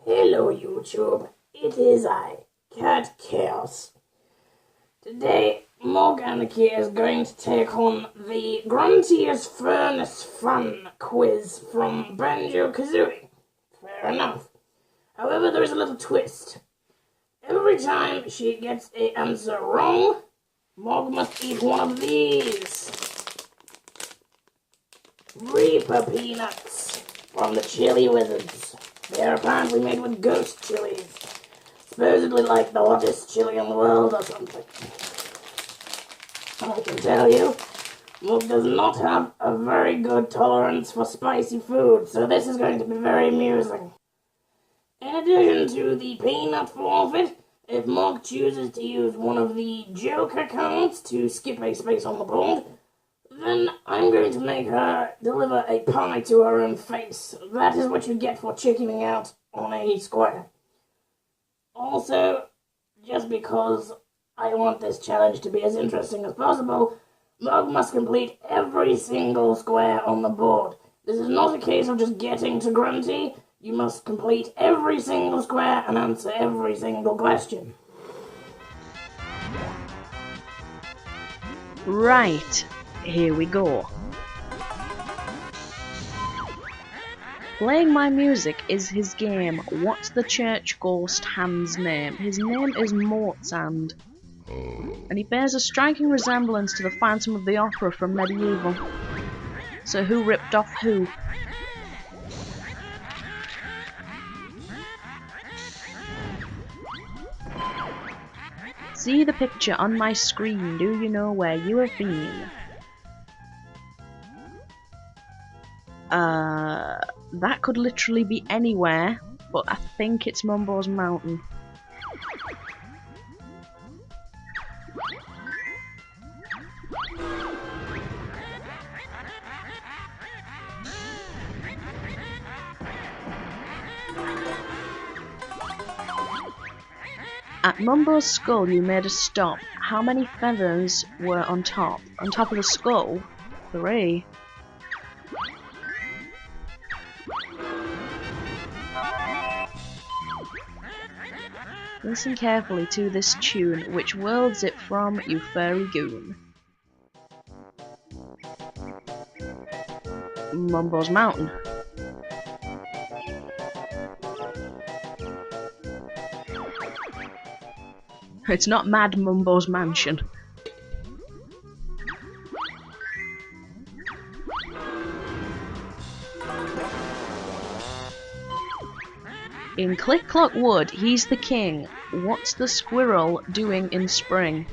Hello YouTube, it is I, Cat Chaos. Today, Morganiki is going to take on the Grunty's Furnace Fun quiz from Banjo-Kazooie. Fair enough. However, there's a little twist. Every time she gets an answer wrong, Morg must eat one of these Reaper peanuts from the Chili Wizards. They are apparently made with ghost chilies, supposedly like the hottest chili in the world or something. I can tell you, Morg does not have a very good tolerance for spicy food, so this is going to be very amusing. In addition to the peanut forfeit, if Morg chooses to use one of the Joker cards to skip a space on the board, then I'm going to make her deliver a pie to her own face. That is what you get for chickening out on a square. Also, just because I want this challenge to be as interesting as possible, Morg must complete every single square on the board. This is not a case of just getting to Grunty. You must complete every single square and answer every single question. Right, here we go. Playing my music is his game. What's the church ghost hand's name? His name is Mortsand, and he bears a striking resemblance to the Phantom of the Opera from Medieval. So who ripped off who? See the picture on my screen. Do you know where you have been? That could literally be anywhere, but I think it's Mumbo's Mountain. At Mumbo's skull you made a stop. How many feathers were on top? On top of the skull? 3. Listen carefully to this tune. Which world's it from, you furry goon? Mumbo's Mountain. It's not Mad Mumbo's Mansion. In Click Clock Wood, he's the king. What's the squirrel doing in spring?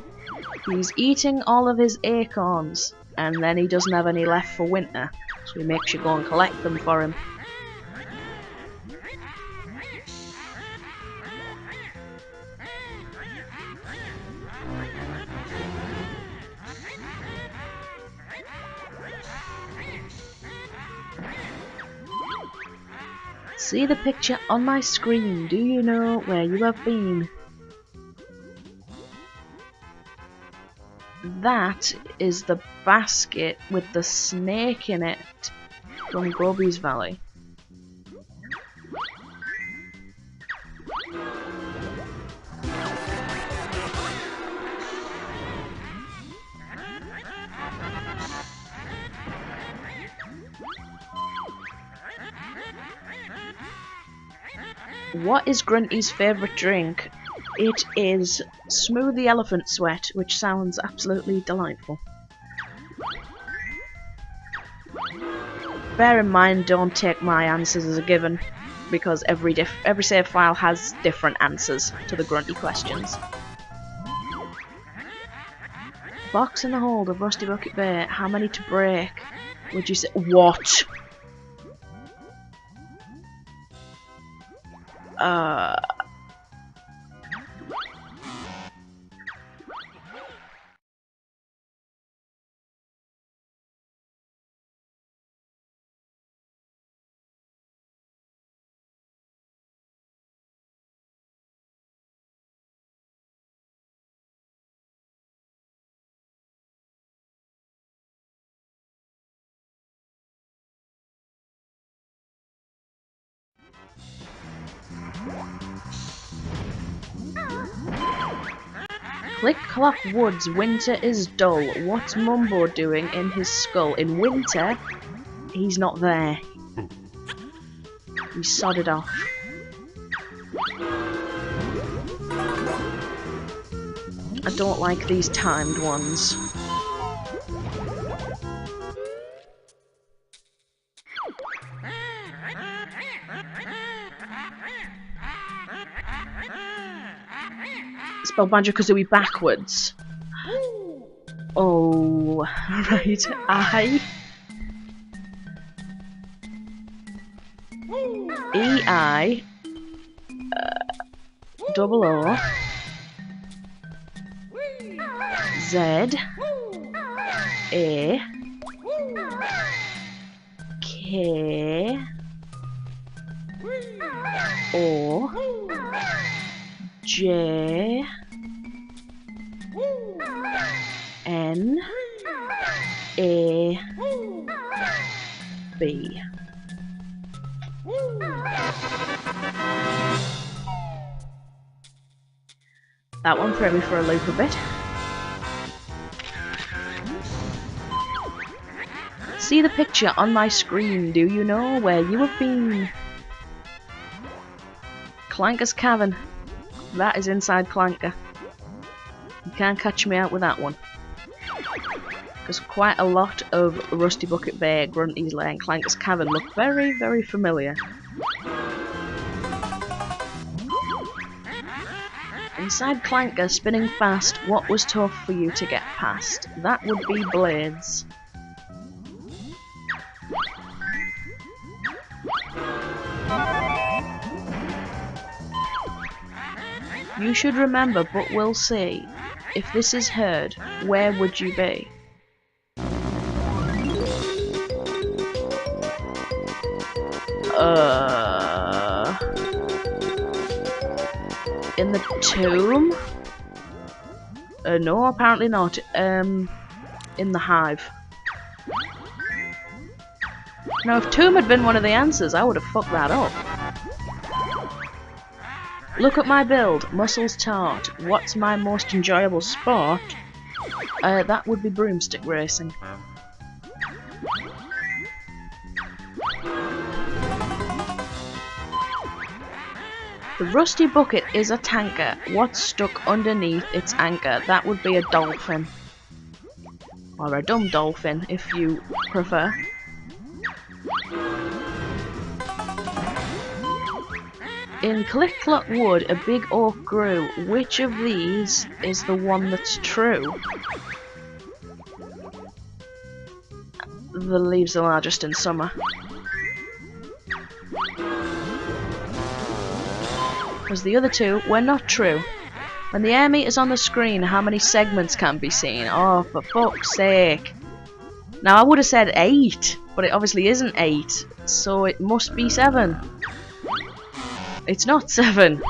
He's eating all of his acorns, and then he doesn't have any left for winter, so he makes you go and collect them for him. See the picture on my screen. Do you know where you have been? That is the basket with the snake in it from Gobi's Valley. What is Grunty's favourite drink? It is Smoothie Elephant Sweat, which sounds absolutely delightful. Bear in mind, don't take my answers as a given, because every save file has different answers to the Grunty questions. Box in the hold of Rusty Bucket Bay. How many to break? Would you say? What? Click-clock woods, winter is dull. What's Mumbo doing in his skull? In winter, he's not there. He sodded off. I don't like these timed ones. Spell Banjo-Kazooie backwards. Oh, right. E-I double O Z A K O J N A B. That one threw me for a loop a bit. See the picture on my screen. Do you know where you have been? Clanker's Cavern. That is inside Clanker. You can't catch me out with that one. Because quite a lot of Rusty Bucket Bay, Grunty's Lair and Clanker's Cavern look very, very familiar. Inside Clanker, spinning fast, what was tough for you to get past? That would be blades. You should remember, but we'll see. If this is heard, where would you be? In the tomb? No, apparently not. In the hive. Now, if tomb had been one of the answers, I would have fucked that up. Look at my build, muscles taut. What's my most enjoyable sport? That would be broomstick racing. The Rusty Bucket is a tanker. What's stuck underneath its anchor? That would be a dolphin. Or a dumb dolphin, if you prefer. In Click-Clock Wood, a big oak grew. Which of these is the one that's true? The leaves are largest in summer. Because the other two were not true. When the air meter's on the screen, how many segments can be seen? Oh, for fuck's sake. Now, I would have said 8, but it obviously isn't 8, so it must be 7. It's not 7.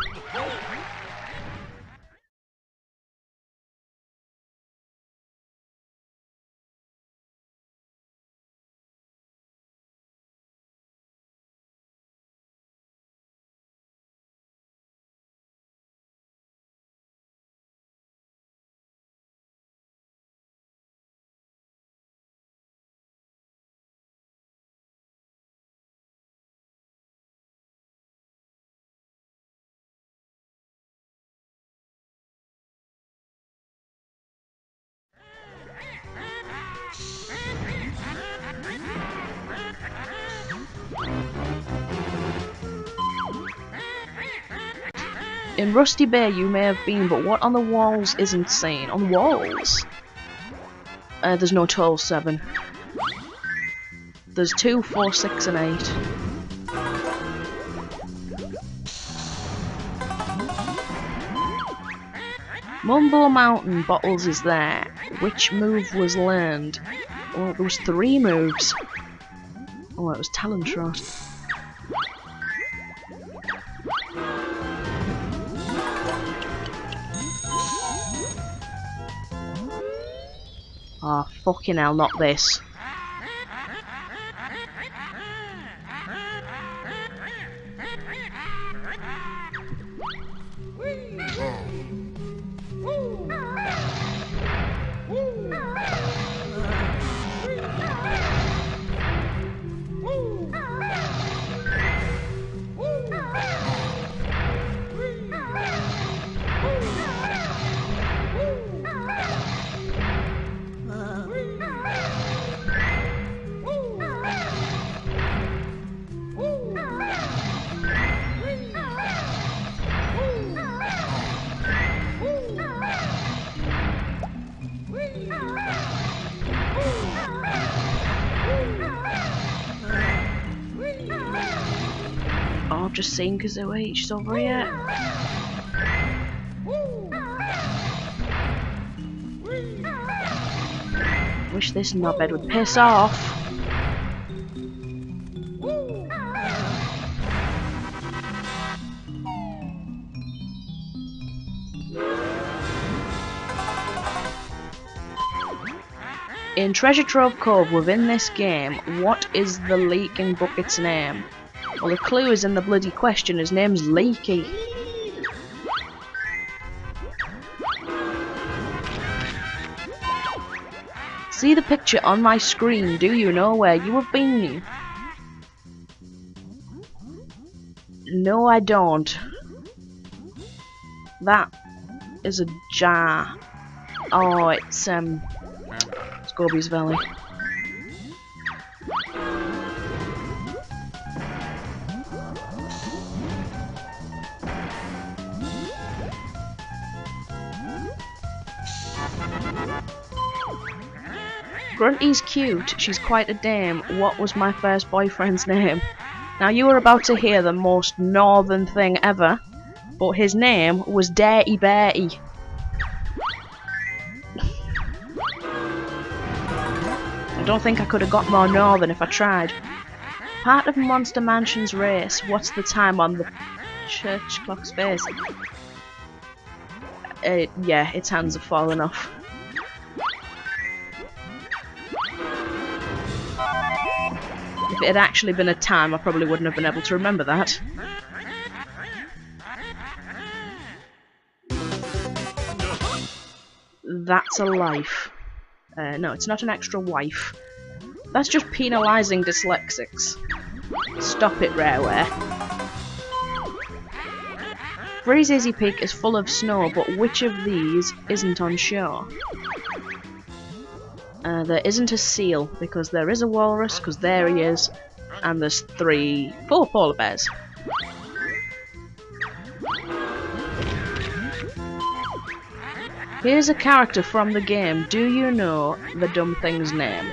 In Rusty Bay you may have been, but what on the walls isn't seen? On the walls? There's no 12, 7. There's 2, 4, 6 and 8. Mumbo Mountain, Bottles is there. Which move was learned? Oh, there was 3 moves. Oh, it was Talon Trot. Oh, fucking hell, not this. I've just seen Kazooie. She's over here. Wish this knobhead would piss off. In Treasure Trove Cove within this game, what is the leaking bucket's name? Well, the clue is in the bloody question. His name's Leaky. See the picture on my screen. Do you know where you have been? No, I don't. That is a jar. Oh, it's Gobi's Valley. Grunty's cute, she's quite a dame. What was my first boyfriend's name? Now you are about to hear the most northern thing ever, but his name was Dirty Bertie. I don't think I could have got more northern if I tried. Part of Monster Mansion's race, what's the time on the church clock's face? Yeah, its hands have fallen off. If it had actually been a time, I probably wouldn't have been able to remember that. That's a life. No, it's not an extra wife. That's just penalising dyslexics. Stop it, Rareware. Freezeezy Peak is full of snow, but which of these isn't on shore? There isn't a seal, because there is a walrus, because there he is, and there's 4 polar bears. Here's a character from the game. Do you know the dumb thing's name?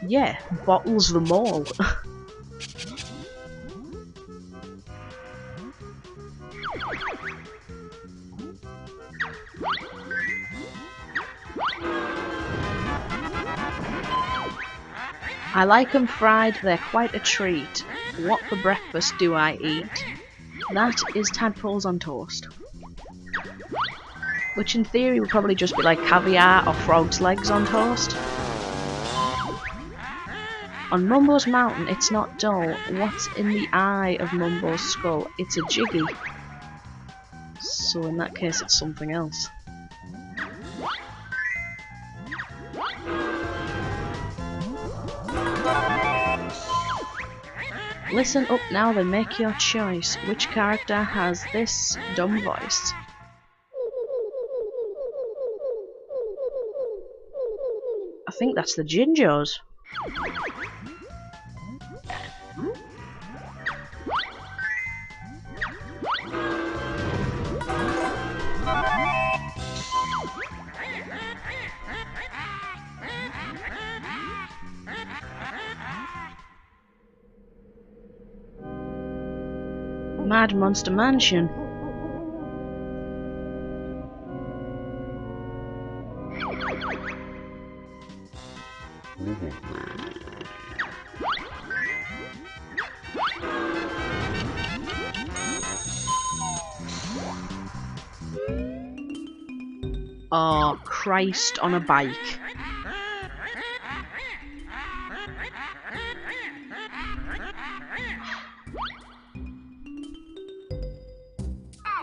Yeah, Bottles them all. I like them fried, they're quite a treat. What for breakfast do I eat? That is tadpoles on toast. Which in theory would probably just be like caviar or frog's legs on toast. On Mumbo's mountain, it's not dull. What's in the eye of Mumbo's skull? It's a jiggy. So in that case, it's something else. Listen up now, then make your choice. Which character has this dumb voice? I think that's the Gingers. Mad Monster Mansion. Oh, Christ on a bike.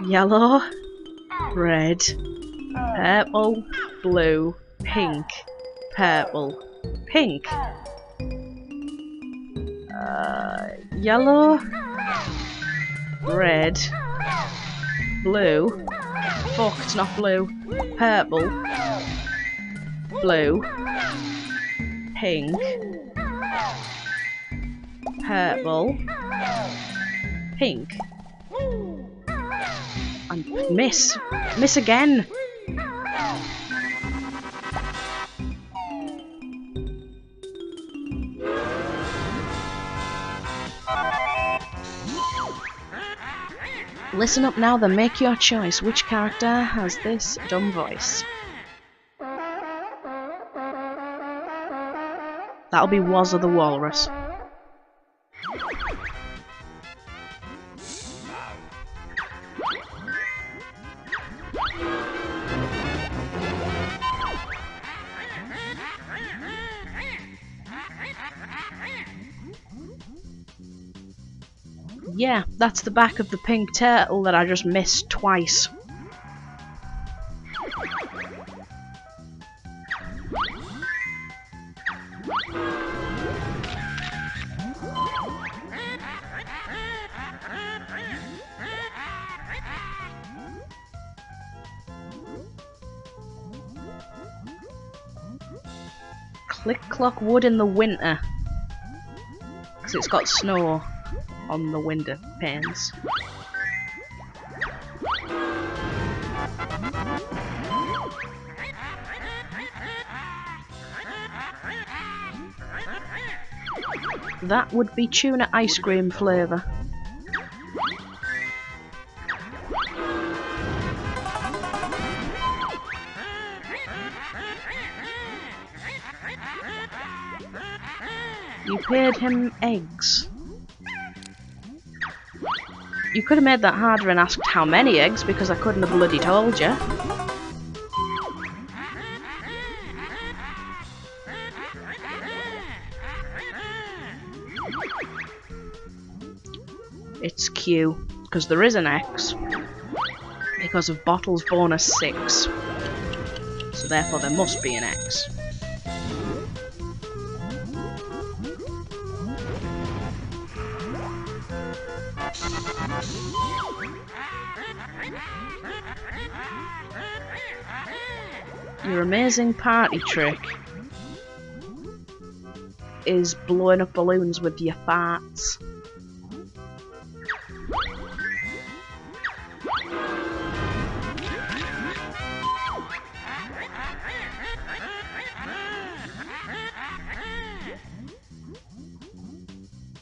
Yellow, red, purple, blue, pink, purple, pink. Yellow, red, blue. Fuck, it's not blue. Purple, blue, pink, purple, pink. And miss! Miss again! Listen up now, then make your choice. Which character has this dumb voice? That'll be Wazza the Walrus. Yeah, that's the back of the pink turtle that I just missed twice. Click-clock wood in the winter. Because it's got snow on the window panes. That would be tuna ice cream flavour. You paid him eggs. You could have made that harder and asked how many eggs, because I couldn't have bloody told you. It's Q, because there is an X, because of bottles bonus 6. So therefore there must be an X. Your amazing party trick is blowing up balloons with your farts.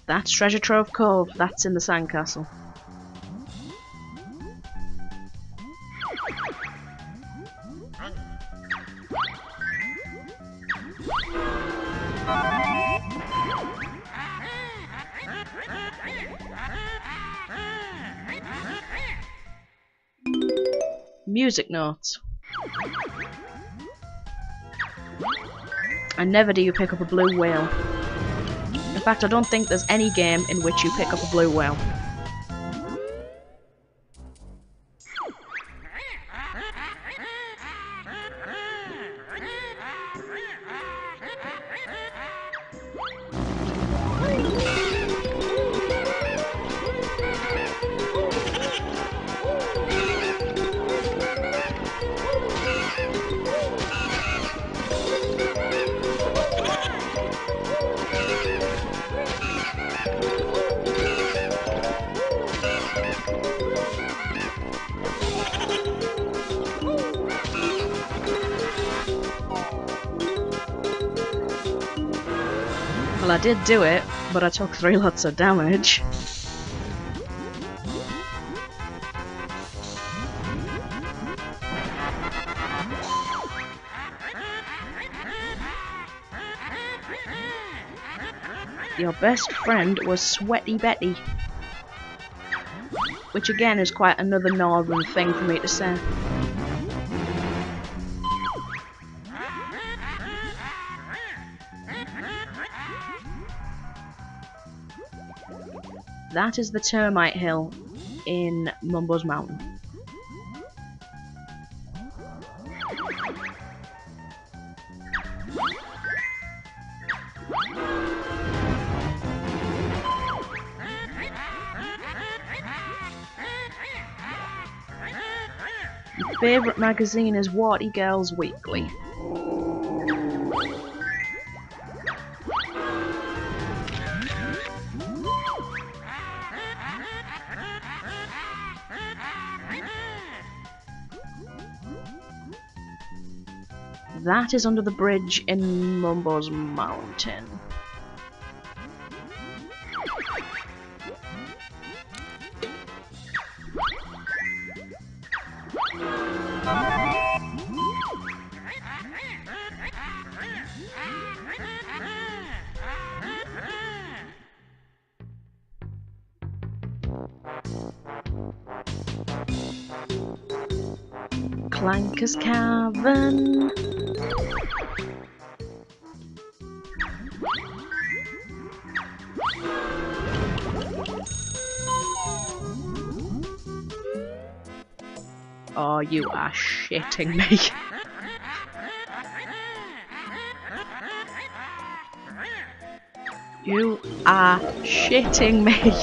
That's Treasure Trove Cove, that's in the sandcastle. Music notes. And never do you pick up a blue whale. In fact, I don't think there's any game in which you pick up a blue whale. Well, I did do it, but I took 3 lots of damage. Your best friend was Sweaty Betty. Which again is quite another northern thing for me to say. That is the Termite Hill in Mumbo's Mountain. Your favourite magazine is Warty Girls Weekly. That is under the bridge in Mumbo's Mountain. Clanker's Cavern. Oh, you are shitting me. You are shitting me.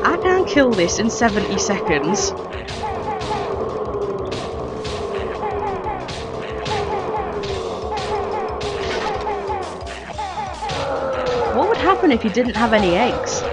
I can't kill this in 70 seconds. What would happen if you didn't have any eggs?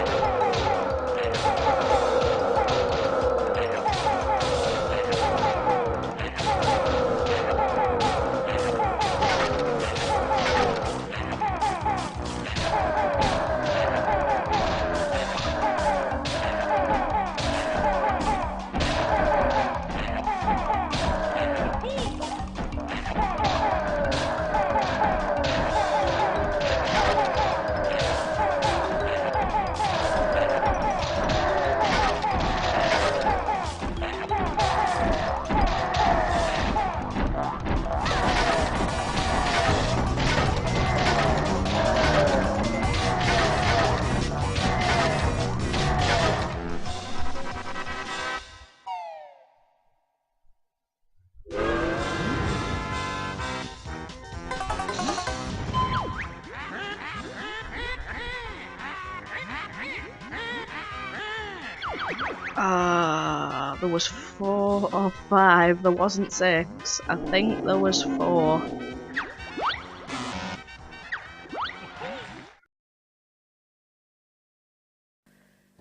There was 4 or 5, there wasn't 6. I think there was 4.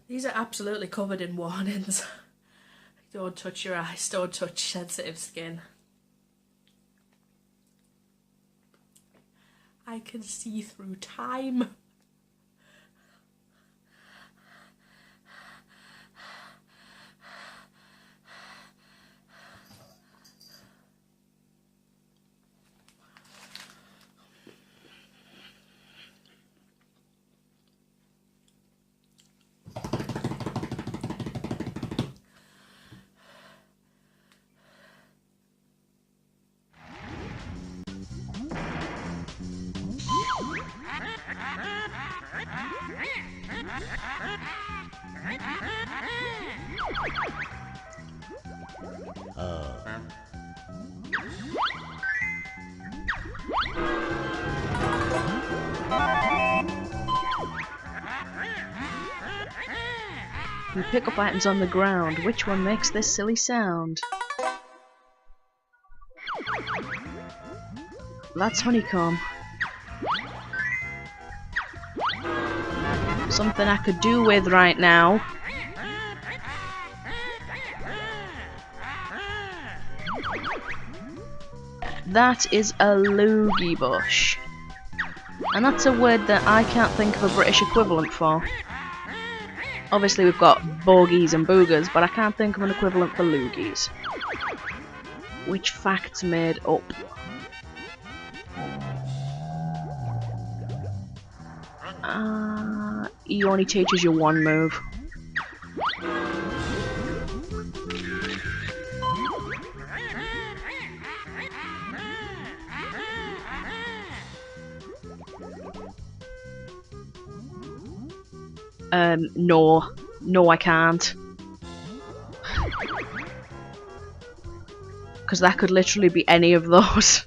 These are absolutely covered in warnings. Don't touch your eyes, don't touch sensitive skin. I can see through time. You pick up items on the ground. Which one makes this silly sound? That's honeycomb. Something I could do with right now. That is a loogie bush. And that's a word that I can't think of a British equivalent for. Obviously we've got bogies and boogers, but I can't think of an equivalent for loogies. Which fact's made up? He only teaches you one move. No. No, I can't. Because that could literally be any of those.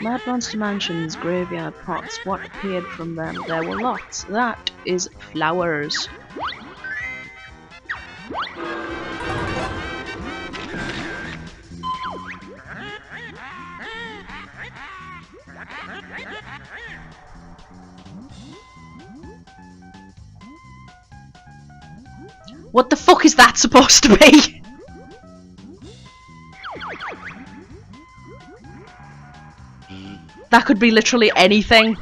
Mad Monster Mansion's graveyard pots. What appeared from them? There were lots. That is flowers. What the fuck is that supposed to be? That could be literally anything.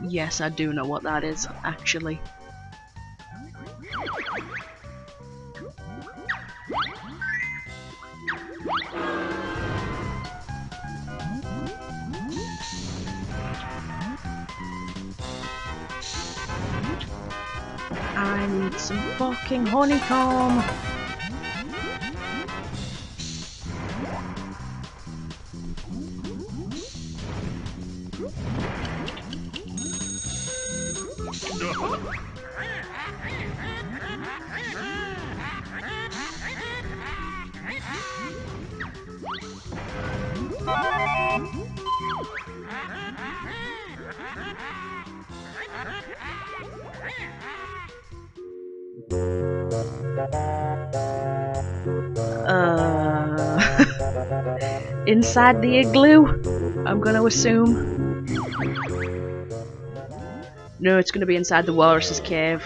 Yes, I do know what that is, actually. I need some fucking honeycomb! Inside the igloo, I'm gonna assume. No, it's gonna be inside the walrus's cave.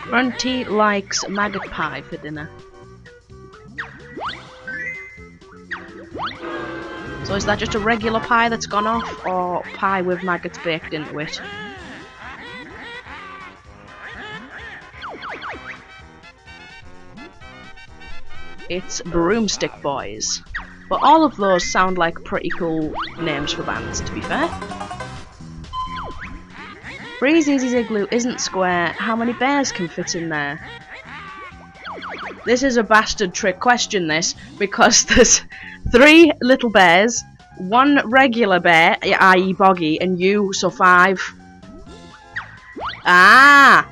Grunty likes maggot pie for dinner. So is that just a regular pie that's gone off, or pie with maggots baked into it? It's Broomstick Boys. But all of those sound like pretty cool names for bands, to be fair. Breezy's igloo isn't square. How many bears can fit in there? This is a bastard trick question, this, because there's 3 little bears, 1 regular bear, i.e. Boggy, and you, so 5. Ah!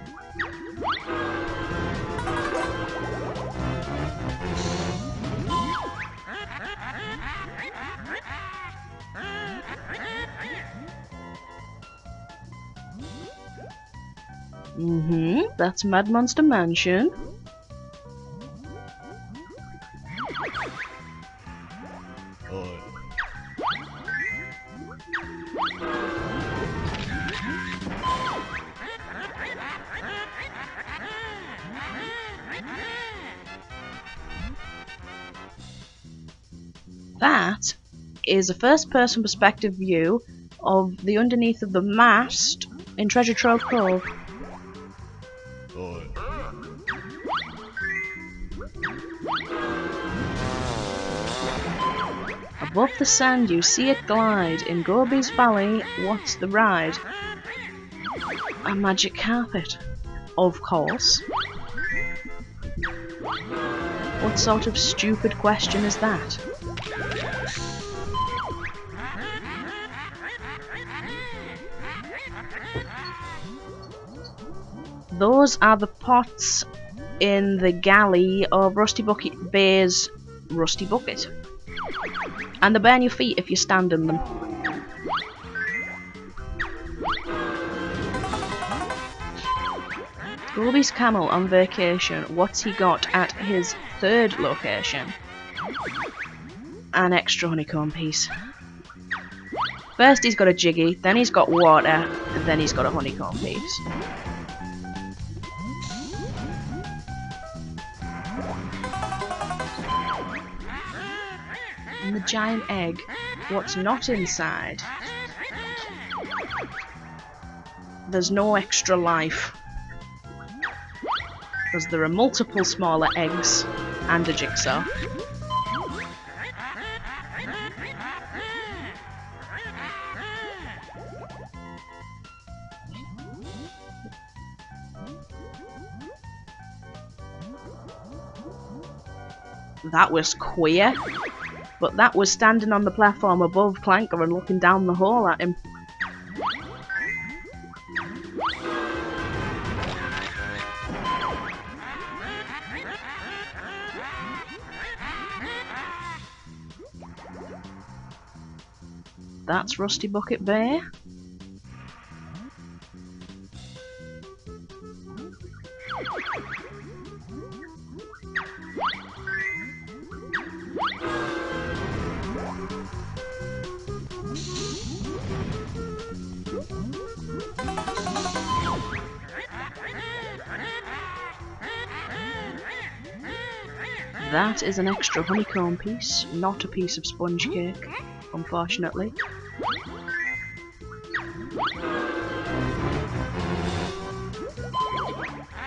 That's Mad Monster Mansion. That is a first-person perspective view of the underneath of the mast in Treasure Trove Cove. Above the sand you see it glide. In Gobi's Valley, what's the ride? A magic carpet. Of course. What sort of stupid question is that? Those are the pots in the galley of Rusty Bucket Bay's Rusty Bucket. And they burn your feet if you stand in them. Gobi's camel on vacation. What's he got at his 3rd location? An extra honeycomb piece. First he's got a jiggy, then he's got water, and then he's got a honeycomb piece. in the giant egg, what's not inside? There's no extra life. Because there are multiple smaller eggs and a jigsaw. That was queer, but that was standing on the platform above Clanker and looking down the hole at him. That's Rusty Bucket Bay. That is an extra honeycomb piece, not a piece of sponge cake, unfortunately.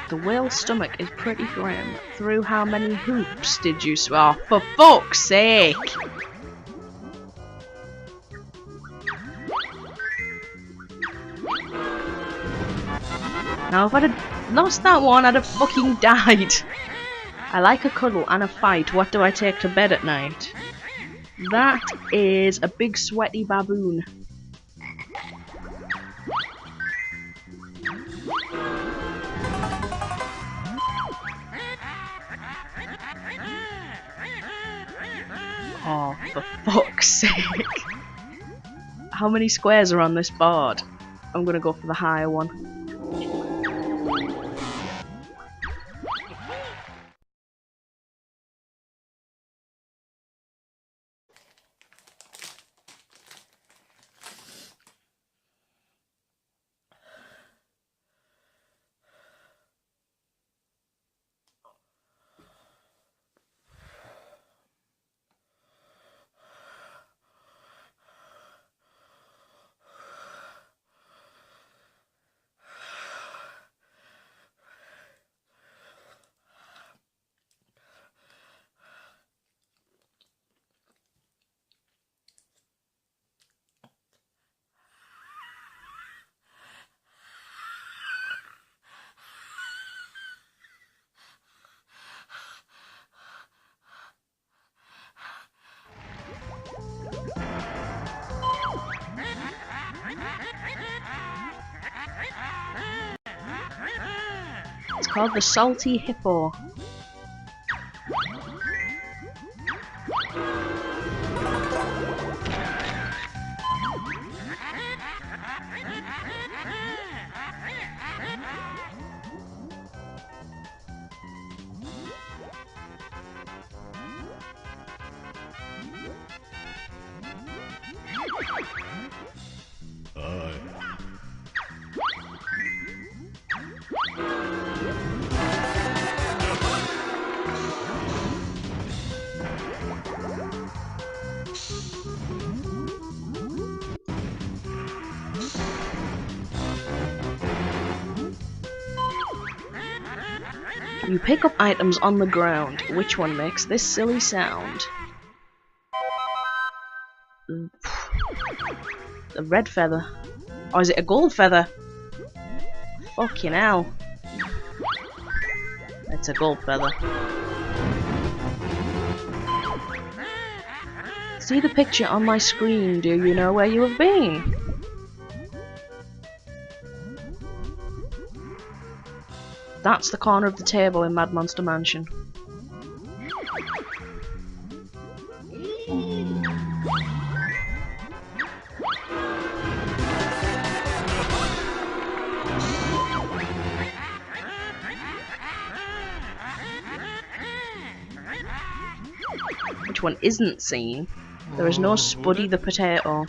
The whale's stomach is pretty grim. Through how many hoops did you swallow? For fuck's sake! Now if I'd have lost that one, I'd have fucking died. I like a cuddle and a fight. What do I take to bed at night? That is a big sweaty baboon. Oh, for fuck's sake. How many squares are on this board? I'm gonna go for the higher one. It's called the Salty Hippo. You pick up items on the ground. Which one makes this silly sound? A red feather. Or is it a gold feather? Fucking hell. It's a gold feather. See the picture on my screen. Do you know where you have been? That's the corner of the table in Mad Monster Mansion. Which one isn't seen? There is no Spuddy the potato.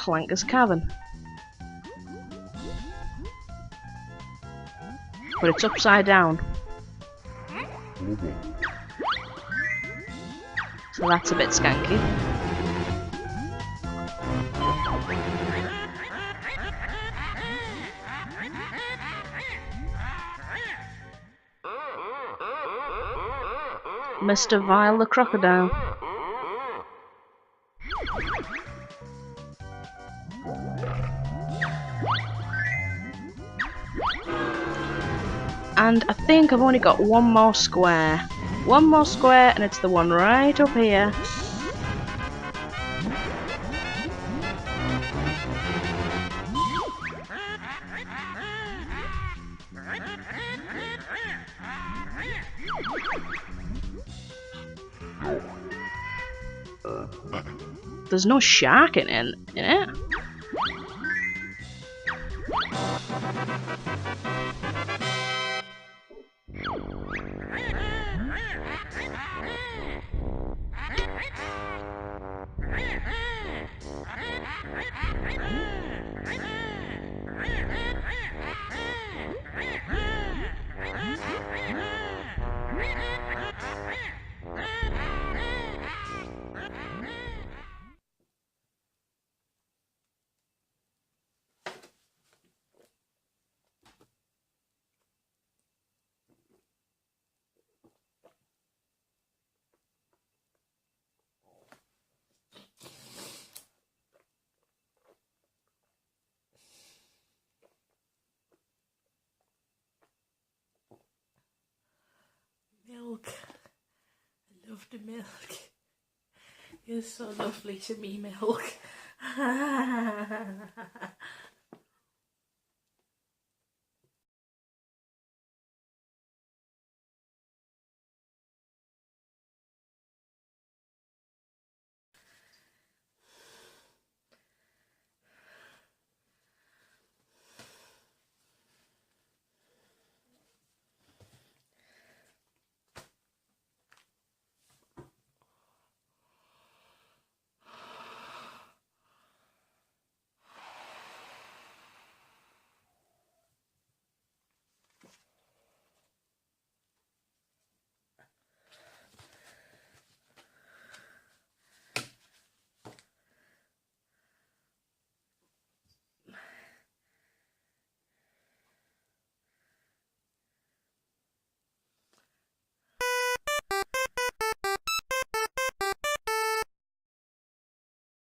Clanker's Cavern. But it's upside down. So that's a bit skanky. Mr. Vile the Crocodile. And I think I've only got one more square. One more square, and it's the one right up here. There's no shark in it. Milk. I love the milk. You're so lovely to me, Milk.